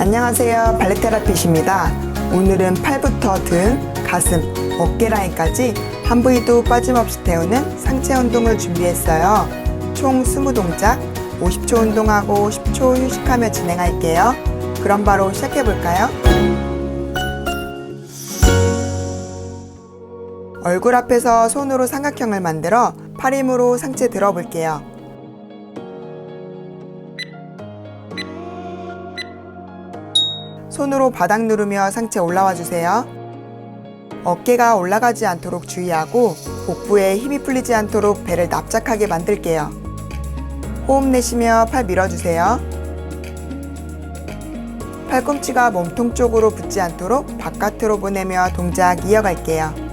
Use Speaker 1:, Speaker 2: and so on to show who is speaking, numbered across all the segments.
Speaker 1: 안녕하세요, 발레테라핏입니다. 오늘은 팔부터 등, 가슴, 어깨 라인까지 한 부위도 빠짐없이 태우는 상체 운동을 준비했어요. 총 20동작, 50초 운동하고 10초 휴식하며 진행할게요. 그럼 바로 시작해볼까요? 얼굴 앞에서 손으로 삼각형을 만들어 팔 힘으로 상체 들어볼게요. 손으로 바닥 누르며 상체 올라와 주세요. 어깨가 올라가지 않도록 주의하고 복부에 힘이 풀리지 않도록 배를 납작하게 만들게요. 호흡 내쉬며 팔 밀어주세요. 팔꿈치가 몸통 쪽으로 붙지 않도록 바깥으로 보내며 동작 이어갈게요.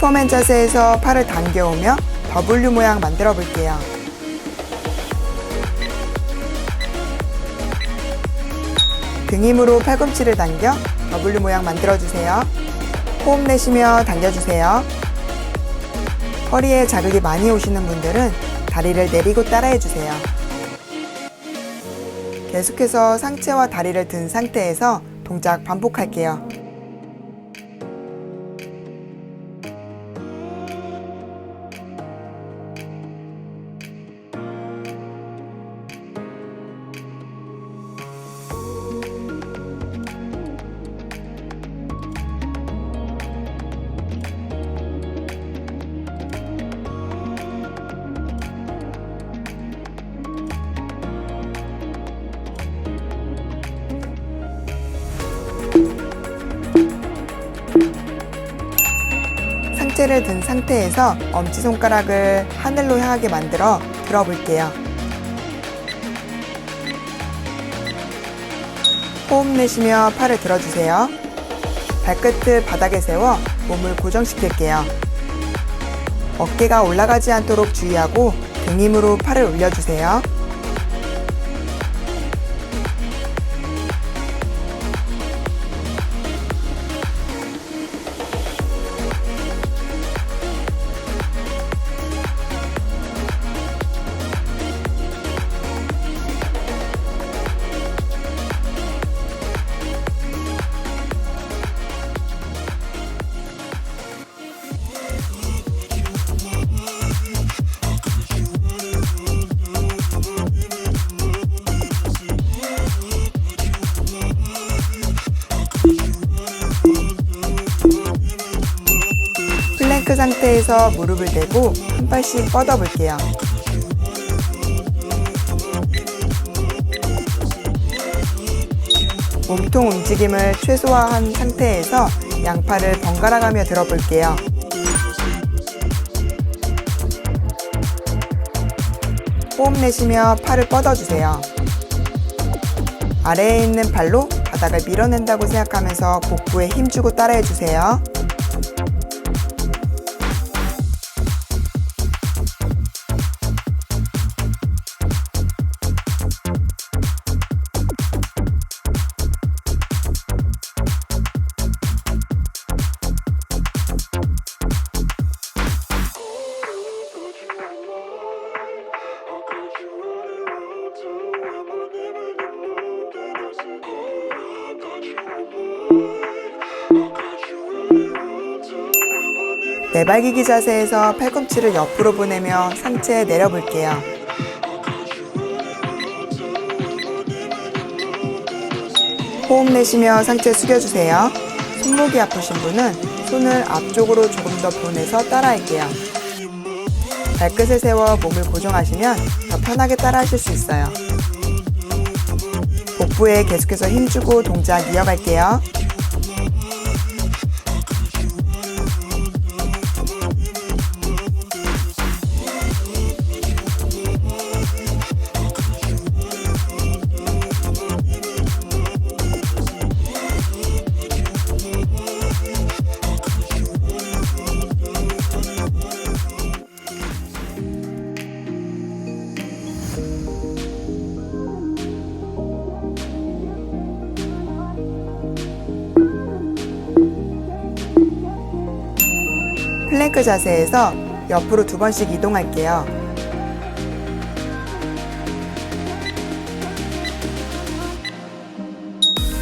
Speaker 1: 슈퍼맨 자세에서 팔을 당겨오며 W 모양 만들어 볼게요. 등 힘으로 팔꿈치를 당겨 W 모양 만들어 주세요. 호흡 내쉬며 당겨주세요. 허리에 자극이 많이 오시는 분들은 다리를 내리고 따라해 주세요. 계속해서 상체와 다리를 든 상태에서 동작 반복할게요. 상체를 든 상태에서 엄지손가락을 하늘로 향하게 만들어 들어볼게요. 호흡 내쉬며 팔을 들어주세요. 발끝을 바닥에 세워 몸을 고정시킬게요. 어깨가 올라가지 않도록 주의하고 등 힘으로 팔을 올려주세요. 플랭크 상태에서 무릎을 대고 한 발씩 뻗어 볼게요. 몸통 움직임을 최소화한 상태에서 양팔을 번갈아 가며 들어 볼게요. 호흡 내쉬며 팔을 뻗어주세요. 아래에 있는 발로 바닥을 밀어낸다고 생각하면서 복부에 힘주고 따라해주세요. 내발기기 자세에서 팔꿈치를 옆으로 보내며 상체에 내려볼게요. 호흡 내쉬며 상체 숙여주세요. 손목이 아프신 분은 손을 앞쪽으로 조금 더 보내서 따라할게요. 발끝을 세워 몸을 고정하시면 더 편하게 따라하실 수 있어요. 복부에 계속해서 힘주고 동작 이어갈게요. 플랭크 자세에서 옆으로 2번씩 이동할게요.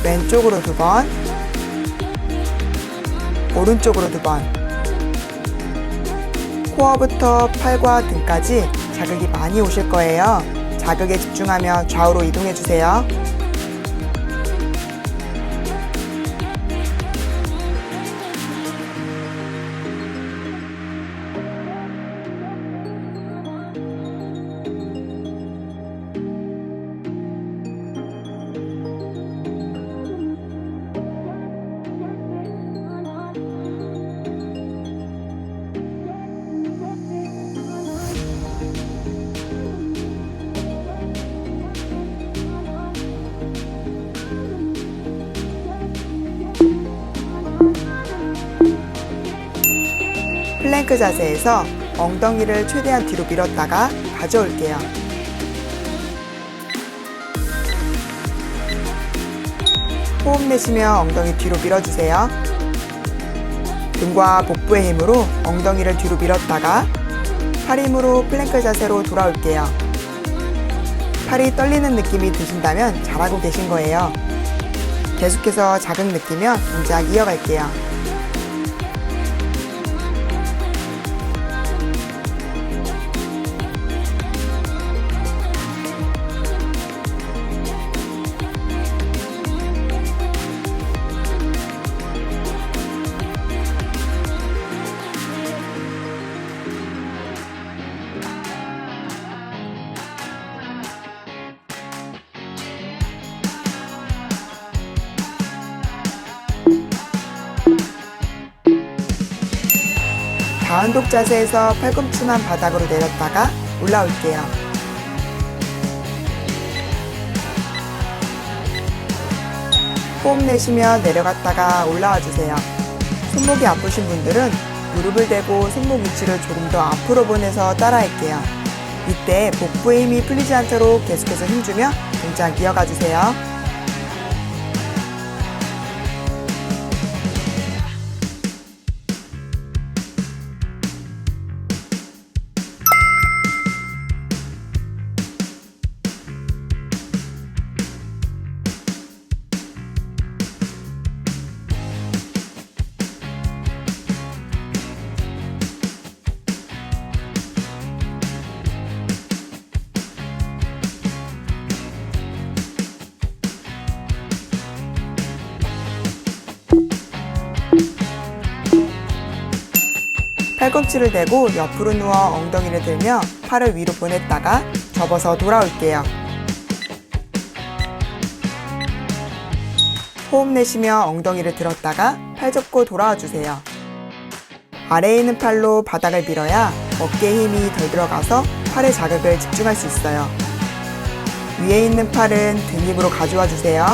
Speaker 1: 왼쪽으로 2번, 오른쪽으로 2번. 코어부터 팔과 등까지 자극이 많이 오실 거예요. 자극에 집중하며 좌우로 이동해 주세요. 플랭크 자세에서 엉덩이를 최대한 뒤로 밀었다가 가져올게요. 호흡 내쉬며 엉덩이 뒤로 밀어주세요. 등과 복부의 힘으로 엉덩이를 뒤로 밀었다가 팔 힘으로 플랭크 자세로 돌아올게요. 팔이 떨리는 느낌이 드신다면 잘하고 계신 거예요. 계속해서 자극 느끼며 동작 이어갈게요. 다운독 자세에서 팔꿈치만 바닥으로 내렸다가 올라올게요. 호흡 내쉬며 내려갔다가 올라와 주세요. 손목이 아프신 분들은 무릎을 대고 손목 위치를 조금 더 앞으로 보내서 따라할게요. 이때 복부의 힘이 풀리지 않도록 계속해서 힘주며 동작 이어가 주세요. 팔꿈치를 대고 옆으로 누워 엉덩이를 들며 팔을 위로 보냈다가 접어서 돌아올게요. 호흡 내쉬며 엉덩이를 들었다가 팔 접고 돌아와 주세요. 아래에 있는 팔로 바닥을 밀어야 어깨에 힘이 덜 들어가서 팔에 자극을 집중할 수 있어요. 위에 있는 팔은 등 힘으로 가져와 주세요.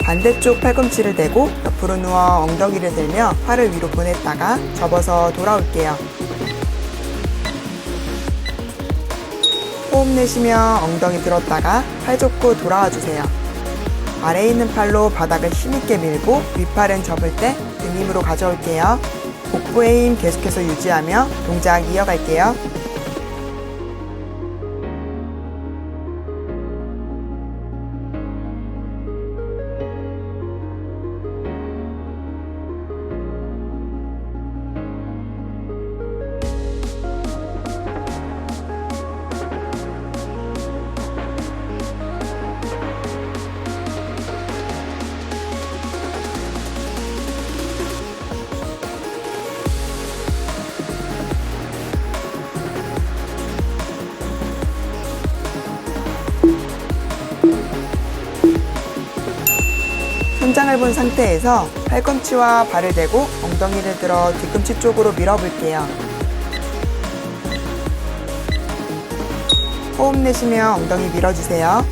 Speaker 1: 반대쪽 팔꿈치를 대고 옆으로 누워 엉덩이를 들며 팔을 위로 보냈다가 접어서 돌아올게요. 호흡 내쉬며 엉덩이 들었다가 팔 접고 돌아와 주세요. 아래에 있는 팔로 바닥을 힘있게 밀고 윗팔은 접을 때 등 힘으로 가져올게요. 복부의 힘 계속해서 유지하며 동작 이어갈게요. 천장을 본 상태에서 팔꿈치와 발을 대고 엉덩이를 들어 뒤꿈치 쪽으로 밀어볼게요. 호흡 내쉬며 엉덩이 밀어주세요.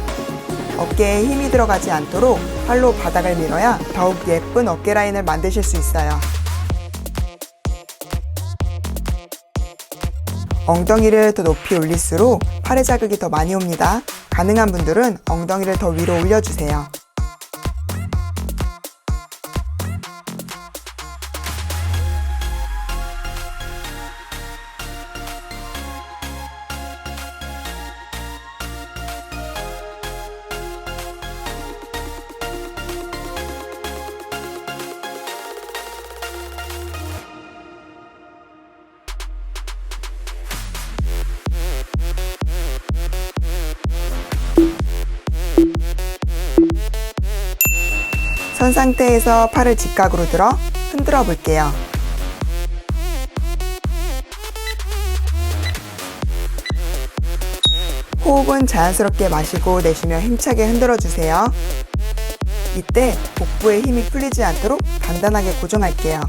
Speaker 1: 어깨에 힘이 들어가지 않도록 팔로 바닥을 밀어야 더욱 예쁜 어깨 라인을 만드실 수 있어요. 엉덩이를 더 높이 올릴수록 팔에 자극이 더 많이 옵니다. 가능한 분들은 엉덩이를 더 위로 올려주세요. 선 상태에서 팔을 직각으로 들어 흔들어 볼게요. 호흡은 자연스럽게 마시고 내쉬며 힘차게 흔들어 주세요. 이때 복부에 힘이 풀리지 않도록 단단하게 고정할게요.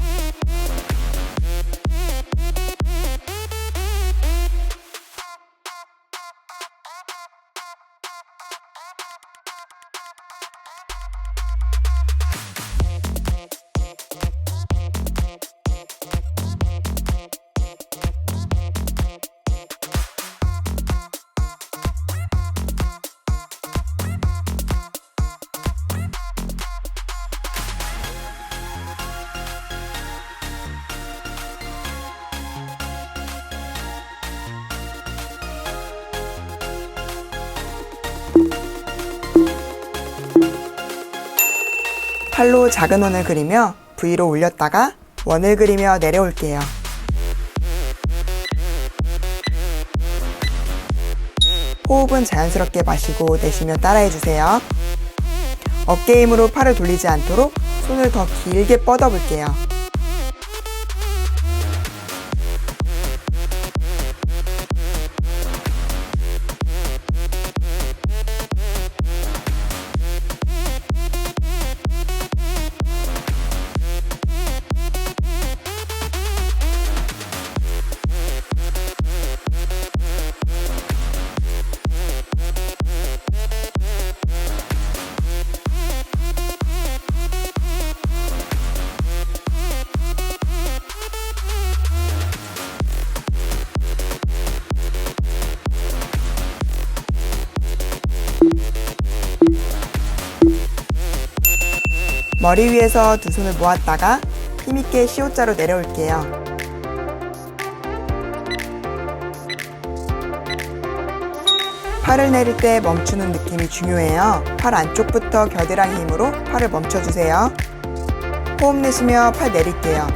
Speaker 1: 팔로 작은 원을 그리며 V로 올렸다가 원을 그리며 내려올게요. 호흡은 자연스럽게 마시고 내쉬며 따라해주세요. 어깨 힘으로 팔을 돌리지 않도록 손을 더 길게 뻗어볼게요. 머리 위에서 두 손을 모았다가 힘있게 C자로 내려올게요. 팔을 내릴 때 멈추는 느낌이 중요해요. 팔 안쪽부터 겨드랑이 힘으로 팔을 멈춰주세요. 호흡 내쉬며 팔 내릴게요.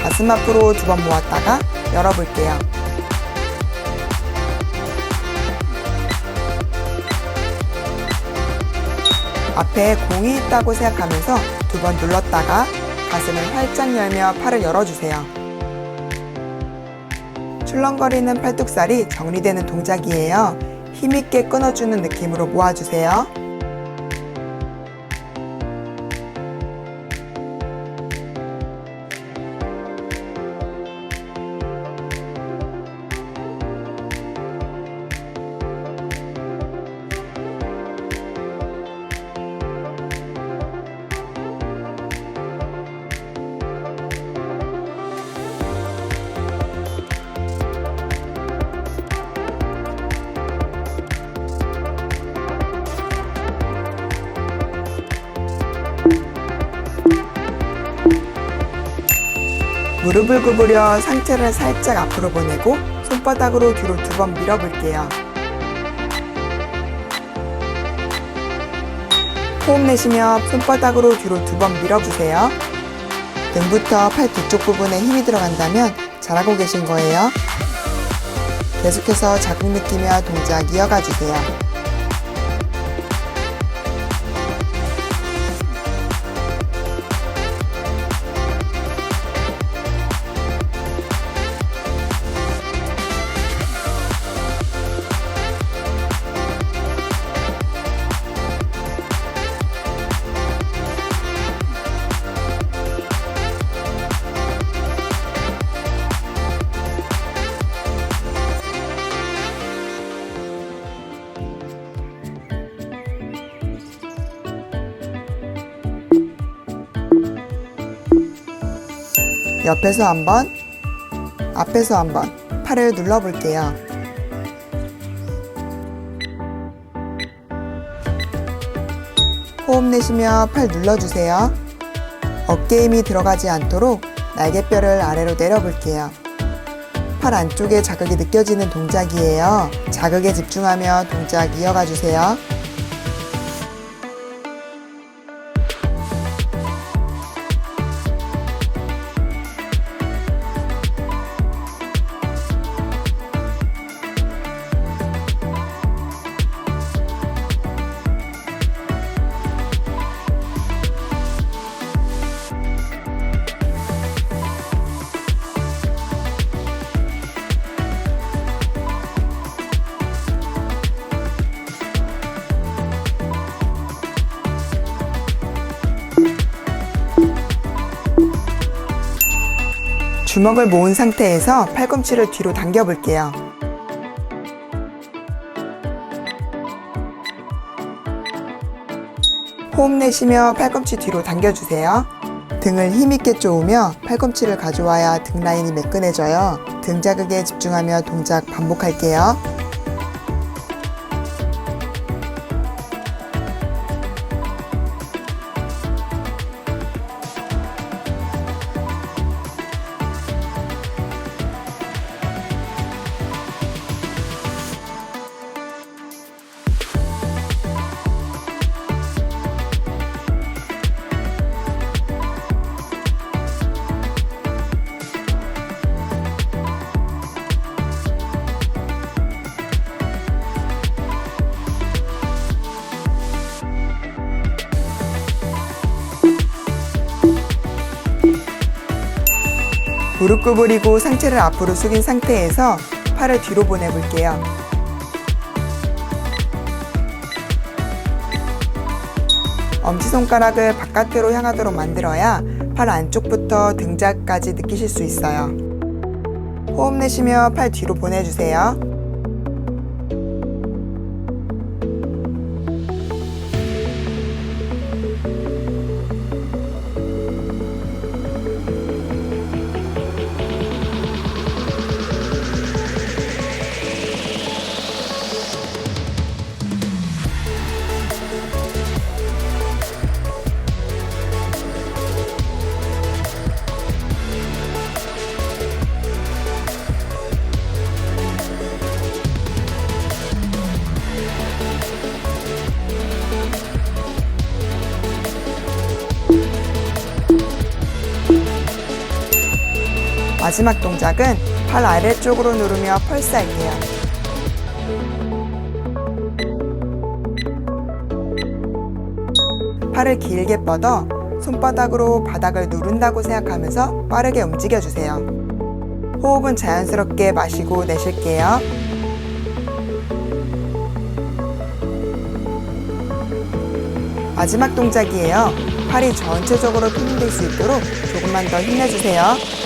Speaker 1: 가슴 앞으로 두 번 모았다가 열어볼게요. 앞에 공이 있다고 생각하면서 두 번 눌렀다가 가슴을 활짝 열며 팔을 열어주세요. 출렁거리는 팔뚝살이 정리되는 동작이에요. 힘있게 끊어주는 느낌으로 모아주세요. 무릎을 구부려 상체를 살짝 앞으로 보내고 손바닥으로 뒤로 2번 밀어볼게요. 호흡 내쉬며 손바닥으로 뒤로 2번 밀어주세요. 등부터 팔 뒤쪽 부분에 힘이 들어간다면 잘하고 계신 거예요. 계속해서 자극 느끼며 동작 이어가 주세요. 옆에서 한번, 앞에서 한번 팔을 눌러볼게요. 호흡 내쉬며 팔 눌러주세요. 어깨에 힘이 들어가지 않도록 날개뼈를 아래로 내려볼게요. 팔 안쪽에 자극이 느껴지는 동작이에요. 자극에 집중하며 동작 이어가 주세요. 주먹을 모은 상태에서 팔꿈치를 뒤로 당겨 볼게요. 호흡 내쉬며 팔꿈치 뒤로 당겨주세요. 등을 힘있게 쪼으며 팔꿈치를 가져와야 등 라인이 매끈해져요. 등 자극에 집중하며 동작 반복할게요. 무릎 구부리고 상체를 앞으로 숙인 상태에서 팔을 뒤로 보내볼게요. 엄지손가락을 바깥으로 향하도록 만들어야 팔 안쪽부터 등짝까지 느끼실 수 있어요. 호흡 내쉬며 팔 뒤로 보내주세요. 마지막 동작은 팔 아래쪽으로 누르며 펄스할게요. 팔을 길게 뻗어 손바닥으로 바닥을 누른다고 생각하면서 빠르게 움직여주세요. 호흡은 자연스럽게 마시고 내쉴게요. 마지막 동작이에요. 팔이 전체적으로 토닝될 수 있도록 조금만 더 힘내주세요.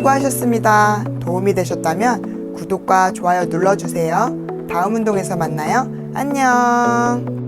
Speaker 1: 수고하셨습니다. 도움이 되셨다면 구독과 좋아요 눌러주세요. 다음 운동에서 만나요. 안녕.